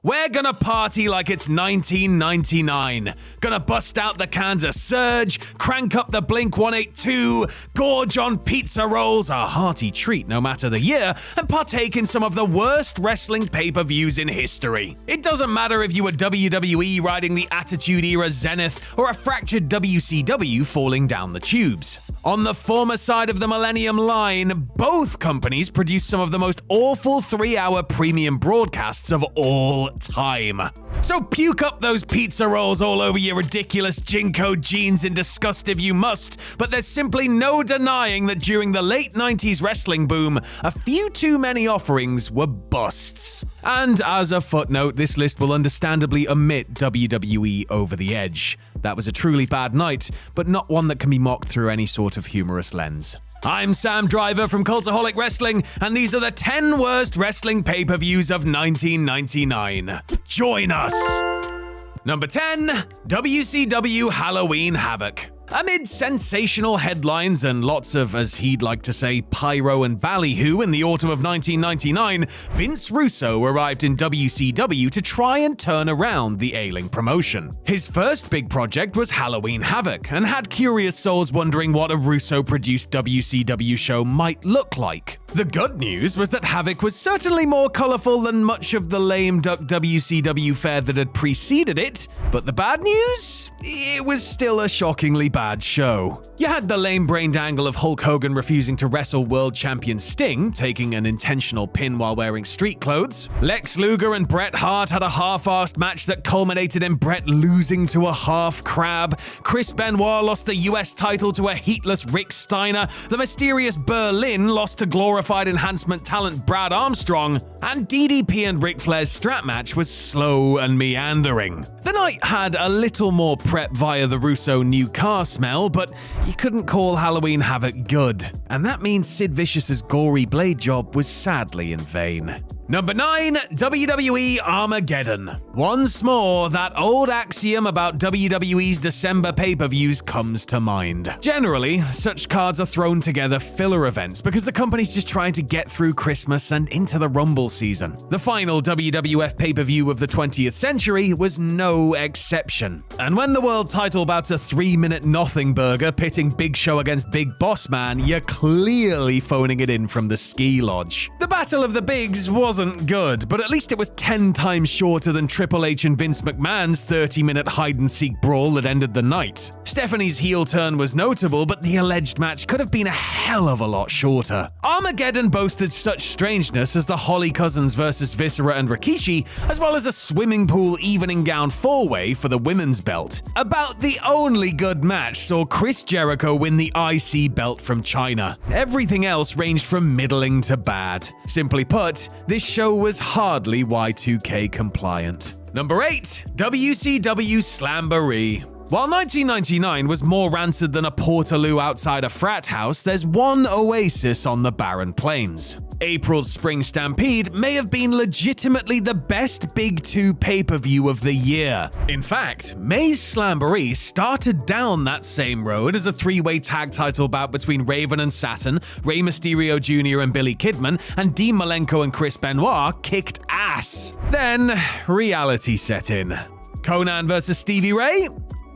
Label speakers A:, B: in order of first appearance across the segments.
A: We're gonna party like it's 1999. Gonna bust out the cans of Surge, crank up the Blink 182, gorge on pizza rolls, a hearty treat no matter the year, and partake in some of the worst wrestling pay-per-views in history. It doesn't matter if you were WWE riding the Attitude Era zenith or a fractured WCW falling down the tubes. On the former side of the Millennium Line, both companies produced some of the most awful 3-hour premium broadcasts of all time. So puke up those pizza rolls all over your ridiculous Jinko jeans in disgust if you must, but there's simply no denying that during the late 90s wrestling boom, a few too many offerings were busts. And as a footnote, this list will understandably omit WWE Over the Edge. That was a truly bad night, but not one that can be mocked through any sort of humorous lens. I'm Sam Driver from Cultaholic Wrestling, and these are the 10 worst wrestling pay-per-views of 1999. Join us! Number 10, WCW Halloween Havoc. Amid sensational headlines and lots of, as he'd like to say, pyro and ballyhoo in the autumn of 1999, Vince Russo arrived in WCW to try and turn around the ailing promotion. His first big project was Halloween Havoc, and had curious souls wondering what a Russo-produced WCW show might look like. The good news was that Havoc was certainly more colorful than much of the lame duck WCW fare that had preceded it, but the bad news? It was still a shockingly bad show. You had the lame-brained angle of Hulk Hogan refusing to wrestle world champion Sting, taking an intentional pin while wearing street clothes. Lex Luger and Bret Hart had a half-assed match that culminated in Bret losing to a half-crab. Chris Benoit lost the US title to a heatless Rick Steiner. The mysterious Berlin lost to glorified enhancement talent Brad Armstrong. And DDP and Ric Flair's strap match was slow and meandering. The night had a little more prep via the Russo new car smell, but you couldn't call Halloween Havoc good. And that means Sid Vicious's gory blade job was sadly in vain. Number 9, WWE Armageddon. Once more, that old axiom about WWE's December pay-per-views comes to mind. Generally, such cards are thrown together filler events because the company's just trying to get through Christmas and into the Rumble season. The final WWF pay-per-view of the 20th century was no exception. And when the world title bout's a 3-minute nothing burger pitting Big Show against Big Boss Man, you're clearly phoning it in from the ski lodge. The Battle of the Bigs wasn't good, but at least it was 10 times shorter than Triple H and Vince McMahon's 30-minute hide-and-seek brawl that ended the night. Stephanie's heel turn was notable, but the alleged match could have been a hell of a lot shorter. Armageddon boasted such strangeness as the Holly Cousins vs. Viscera and Rikishi, as well as a swimming pool evening gown four-way for the women's belt. About the only good match saw Chris Jericho win the IC belt from China. Everything else ranged from middling to bad. Simply put, this show was hardly Y2K compliant. Number 8, WCW Slamboree. While 1999 was more rancid than a portaloo outside a frat house, there's one oasis on the barren plains. April's Spring Stampede may have been legitimately the best Big Two pay-per-view of the year. In fact, May's Slamboree started down that same road as a 3-way tag title bout between Raven and Saturn, Rey Mysterio Jr. and Billy Kidman, and Dean Malenko and Chris Benoit kicked ass. Then, reality set in. Conan vs. Stevie Ray?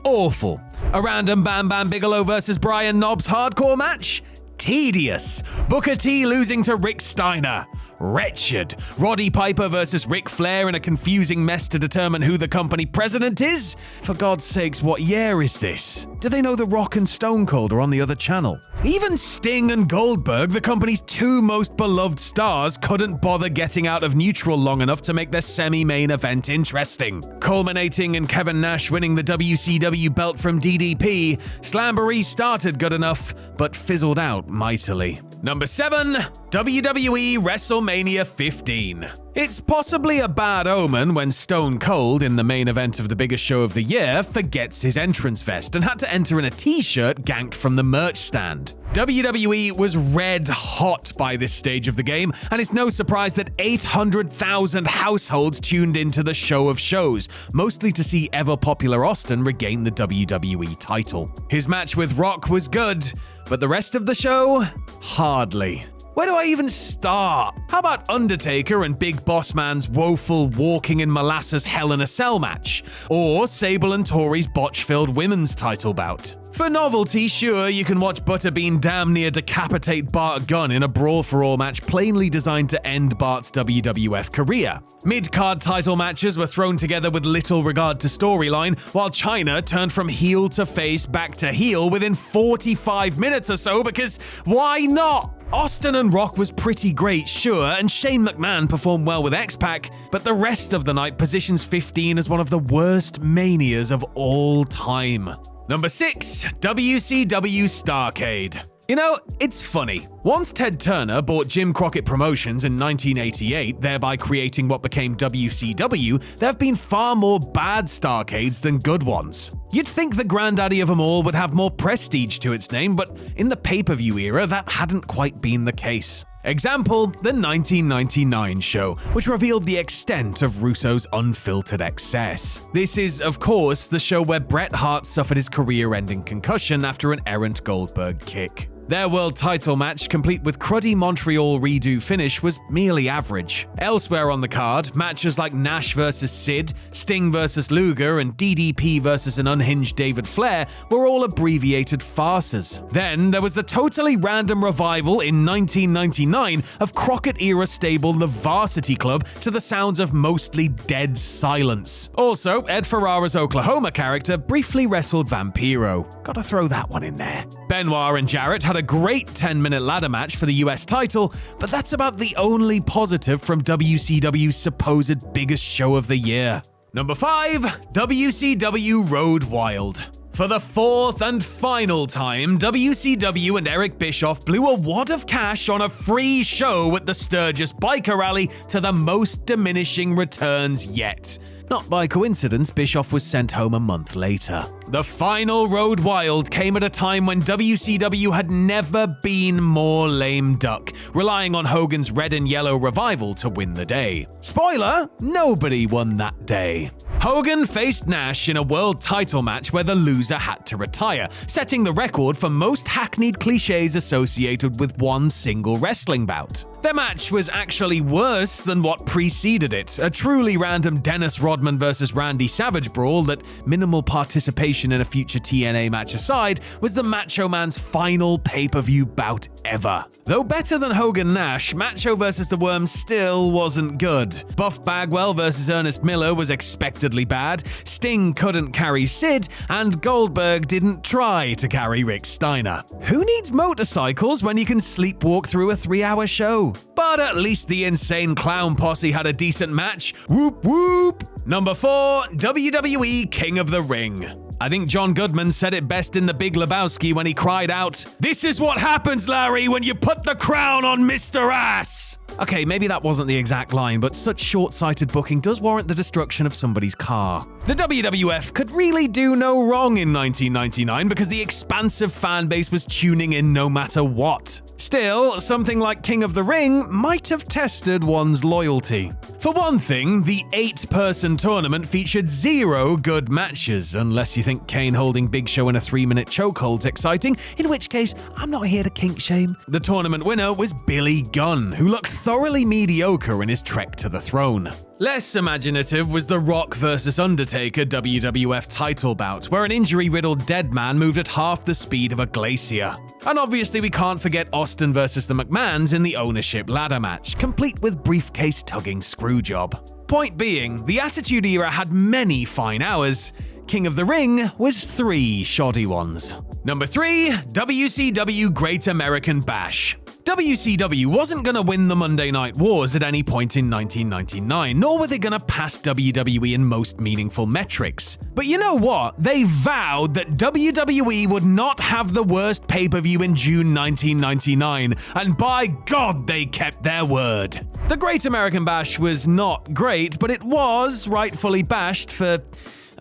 A: Awful. A random Bam Bam Bigelow vs. Brian Knobbs hardcore match? Tedious. Booker T losing to Rick Steiner. Wretched. Roddy Piper versus Ric Flair in a confusing mess to determine who the company president is? For God's sakes, what year is this? Do they know The Rock and Stone Cold are on the other channel? Even Sting and Goldberg, the company's two most beloved stars, couldn't bother getting out of neutral long enough to make their semi-main event interesting. Culminating in Kevin Nash winning the WCW belt from DDP, Slamboree started good enough, but fizzled out mightily. Number 7, WWE Wrestlemania 15. It's possibly a bad omen when Stone Cold, in the main event of the biggest show of the year, forgets his entrance vest and had to enter in a t-shirt ganked from the merch stand. WWE was red hot by this stage of the game, and it's no surprise that 800,000 households tuned into the show of shows, mostly to see ever-popular Austin regain the WWE title. His match with Rock was good, but the rest of the show? Hardly. Where do I even start? How about Undertaker and Big Boss Man's woeful walking in molasses Hell in a Cell match? Or Sable and Tori's botch-filled women's title bout? For novelty, sure, you can watch Butterbean damn near decapitate Bart Gunn in a brawl-for-all match plainly designed to end Bart's WWF career. Mid-card title matches were thrown together with little regard to storyline, while Chyna turned from heel to face back to heel within 45 minutes or so because why not? Austin and Rock was pretty great, sure, and Shane McMahon performed well with X-Pac, but the rest of the night positions 15 as one of the worst manias of all time. Number 6, WCW Starrcade. You know, it's funny. Once Ted Turner bought Jim Crockett Promotions in 1988, thereby creating what became WCW, there have been far more bad Starrcades than good ones. You'd think the granddaddy of them all would have more prestige to its name, but in the pay-per-view era, that hadn't quite been the case. Example, the 1999 show, which revealed the extent of Russo's unfiltered excess. This is, of course, the show where Bret Hart suffered his career-ending concussion after an errant Goldberg kick. Their world title match, complete with cruddy Montreal redo finish, was merely average. Elsewhere on the card, matches like Nash vs. Sid, Sting vs. Luger, and DDP vs. an unhinged David Flair were all abbreviated farces. Then there was the totally random revival in 1999 of Crockett-era stable The Varsity Club to the sounds of mostly dead silence. Also, Ed Ferrara's Oklahoma character briefly wrestled Vampiro. Gotta throw that one in there. Benoit and Jarrett had a great 10-minute ladder match for the US title, but that's about the only positive from WCW's supposed biggest show of the year. Number 5, WCW Road Wild. For the fourth and final time, WCW and Eric Bischoff blew a wad of cash on a free show at the Sturgis Biker Rally to the most diminishing returns yet. Not by coincidence, Bischoff was sent home a month later. The final Road Wild came at a time when WCW had never been more lame duck, relying on Hogan's red and yellow revival to win the day. Spoiler, nobody won that day. Hogan faced Nash in a world title match where the loser had to retire, setting the record for most hackneyed cliches associated with one single wrestling bout. Their match was actually worse than what preceded it, a truly random Dennis Rodman vs. Randy Savage brawl that, minimal participation in a future TNA match aside, was the Macho Man's final pay-per-view bout ever. Though better than Hogan Nash, Macho vs. the Worm still wasn't good. Buff Bagwell vs. Ernest Miller was expectedly bad, Sting couldn't carry Sid, and Goldberg didn't try to carry Rick Steiner. Who needs motorcycles when you can sleepwalk through a 3-hour show? But at least the Insane Clown Posse had a decent match. Whoop whoop! Number 4, WWE King of the Ring. I think John Goodman said it best in The Big Lebowski when he cried out, "This is what happens, Larry, when you put the crown on Mr. Ass!" Okay, maybe that wasn't the exact line, but such short-sighted booking does warrant the destruction of somebody's car. The WWF could really do no wrong in 1999 because the expansive fan base was tuning in no matter what. Still, something like King of the Ring might have tested one's loyalty. For one thing, the 8-person tournament featured 0 good matches, unless you think Kane holding Big Show in a 3-minute chokehold's exciting, in which case, I'm not here to kink shame. The tournament winner was Billy Gunn, who looked thoroughly mediocre in his trek to the throne. Less imaginative was the Rock vs. Undertaker WWF title bout, where an injury-riddled dead man moved at half the speed of a glacier. And obviously we can't forget Austin vs. the McMahons in the ownership ladder match, complete with briefcase-tugging screwjob. Point being, the Attitude Era had many fine hours. King of the Ring was 3 shoddy ones. Number 3, WCW Great American Bash. WCW wasn't going to win the Monday Night Wars at any point in 1999, nor were they going to pass WWE in most meaningful metrics. But you know what? They vowed that WWE would not have the worst pay-per-view in June 1999, and by God, they kept their word. The Great American Bash was not great, but it was rightfully bashed for...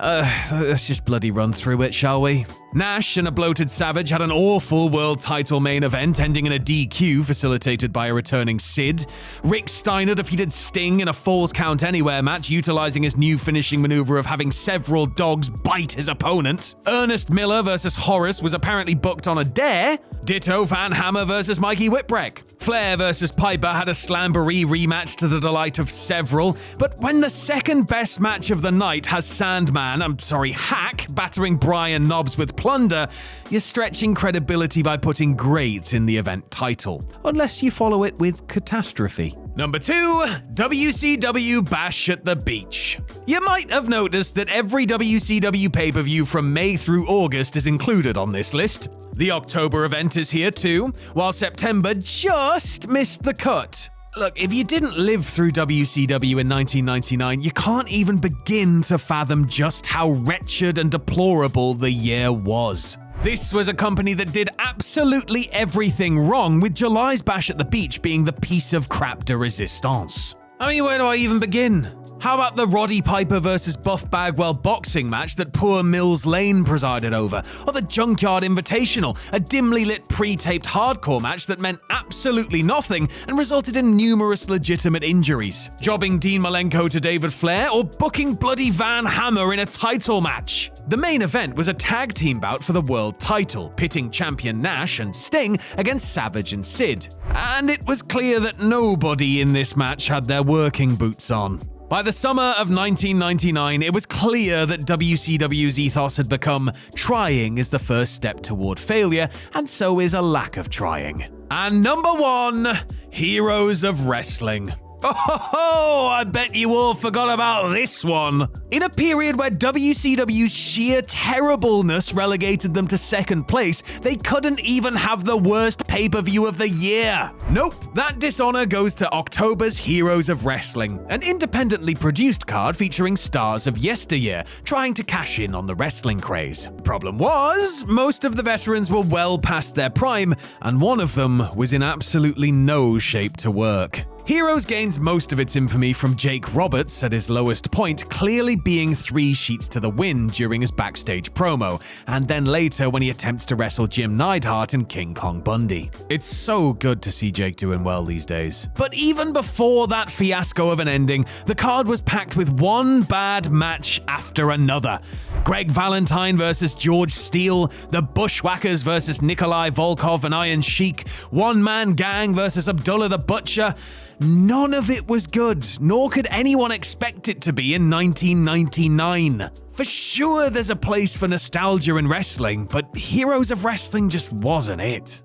A: let's just bloody run through it, shall we? Nash and a bloated Savage had an awful world title main event ending in a DQ facilitated by a returning Sid. Rick Steiner defeated Sting in a Falls Count Anywhere match utilizing his new finishing maneuver of having several dogs bite his opponent. Ernest Miller versus Horace was apparently booked on a dare. Ditto Van Hammer versus Mikey Whipwreck. Flair vs. Piper had a Slamboree rematch to the delight of several, but when the second best match of the night has Hack battering Brian Knobbs with plunder, you're stretching credibility by putting great in the event title, unless you follow it with catastrophe. Number 2, WCW Bash at the Beach. You might have noticed that every WCW pay-per-view from May through August is included on this list. The October event is here too, while September just missed the cut. Look, if you didn't live through WCW in 1999, you can't even begin to fathom just how wretched and deplorable the year was. This was a company that did absolutely everything wrong, with July's Bash at the Beach being the piece of crap de resistance. I mean, where do I even begin? How about the Roddy Piper vs. Buff Bagwell boxing match that poor Mills Lane presided over? Or the Junkyard Invitational, a dimly lit pre-taped hardcore match that meant absolutely nothing and resulted in numerous legitimate injuries? Jobbing Dean Malenko to David Flair, or booking bloody Van Hammer in a title match? The main event was a tag team bout for the world title, pitting champion Nash and Sting against Savage and Sid. And it was clear that nobody in this match had their working boots on. By the summer of 1999, it was clear that WCW's ethos had become trying is the first step toward failure, and so is a lack of trying. And number 1, Heroes of Wrestling. Oh, I bet you all forgot about this one. In a period where WCW's sheer terribleness relegated them to second place, they couldn't even have the worst pay-per-view of the year. Nope, that dishonor goes to October's Heroes of Wrestling, an independently produced card featuring stars of yesteryear, trying to cash in on the wrestling craze. The problem was, most of the veterans were well past their prime, and one of them was in absolutely no shape to work. Heroes gains most of its infamy from Jake Roberts at his lowest point clearly being 3 sheets to the wind during his backstage promo, and then later when he attempts to wrestle Jim Neidhart and King Kong Bundy. It's so good to see Jake doing well these days. But even before that fiasco of an ending, the card was packed with one bad match after another. Greg Valentine versus George Steele, the Bushwhackers versus Nikolai Volkov and Iron Sheik, One Man Gang versus Abdullah the Butcher. None of it was good, nor could anyone expect it to be in 1999. For sure, there's a place for nostalgia in wrestling, but Heroes of Wrestling just wasn't it.